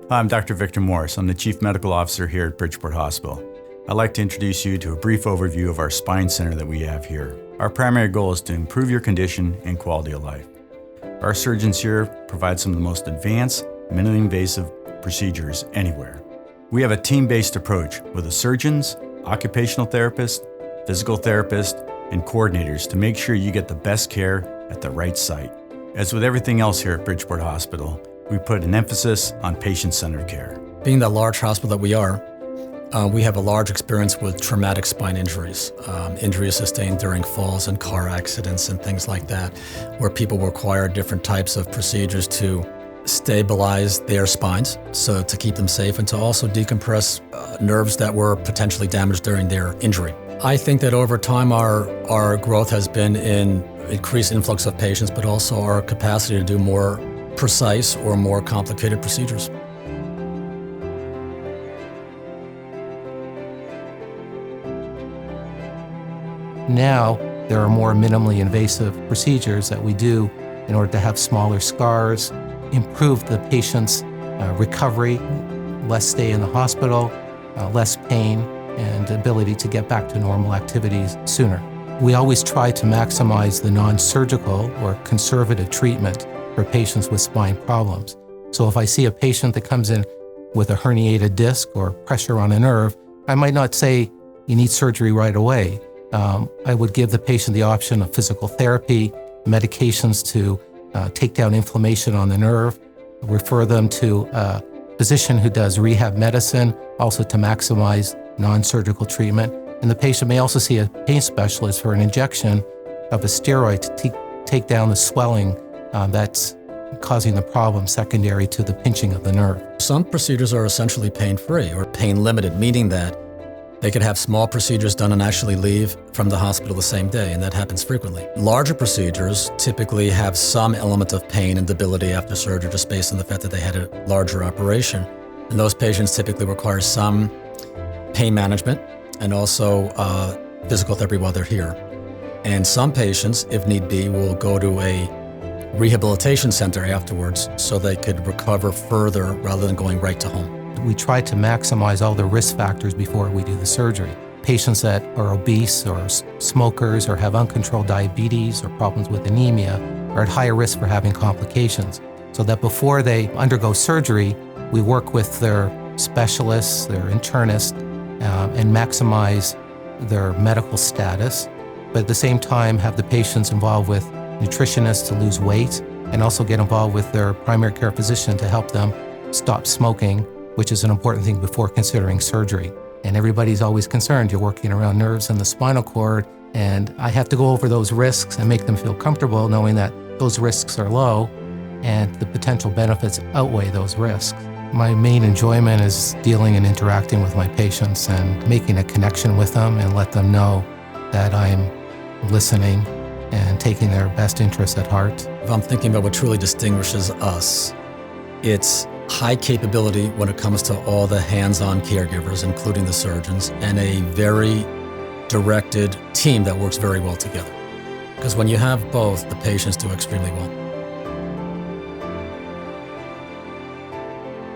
Hi, I'm Dr. Victor Morris. I'm the Chief Medical Officer here at Bridgeport Hospital. I'd like to introduce you to a brief overview of our spine center that we have here. Our primary goal is to improve your condition and quality of life. Our surgeons here provide some of the most advanced, minimally invasive procedures anywhere. We have a team-based approach with the surgeons, occupational therapists, physical therapists, and coordinators to make sure you get the best care at the right site. As with everything else here at Bridgeport Hospital, we put an emphasis on patient-centered care. Being the large hospital that we are, we have a large experience with traumatic spine injuries, injuries sustained during falls and car accidents and things like that, where people require different types of procedures to stabilize their spines, so to keep them safe and to also decompress nerves that were potentially damaged during their injury. I think that over time our growth has been in increased influx of patients, but also our capacity to do more precise or more complicated procedures. Now, there are more minimally invasive procedures that we do in order to have smaller scars, improve the patient's recovery, less stay in the hospital, less pain, and ability to get back to normal activities sooner. We always try to maximize the non-surgical or conservative treatment for patients with spine problems. So if I see a patient that comes in with a herniated disc or pressure on a nerve, I might not say you need surgery right away. I would give the patient the option of physical therapy, medications to take down inflammation on the nerve, refer them to a physician who does rehab medicine, also to maximize non-surgical treatment. And the patient may also see a pain specialist for an injection of a steroid to take down the swelling that's causing the problem secondary to the pinching of the nerve. Some procedures are essentially pain-free or pain-limited, meaning that they could have small procedures done and actually leave from the hospital the same day, and that happens frequently. Larger procedures typically have some element of pain and debility after surgery just based on the fact that they had a larger operation. And those patients typically require some pain management and also physical therapy while they're here. And some patients, if need be, will go to a rehabilitation center afterwards so they could recover further rather than going right to home. We try to maximize all the risk factors before we do the surgery. Patients that are obese or smokers or have uncontrolled diabetes or problems with anemia are at higher risk for having complications. So that before they undergo surgery, we work with their specialists, their internists, and maximize their medical status, but at the same time have the patients involved with nutritionists to lose weight and also get involved with their primary care physician to help them stop smoking, which is an important thing before considering surgery. And everybody's always concerned, you're working around nerves in the spinal cord, and I have to go over those risks and make them feel comfortable knowing that those risks are low and the potential benefits outweigh those risks. My main enjoyment is dealing and interacting with my patients and making a connection with them and let them know that I'm listening and taking their best interests at heart. If I'm thinking about what truly distinguishes us, it's high capability when it comes to all the hands-on caregivers, including the surgeons, and a very directed team that works very well together. Because when you have both, the patients do extremely well.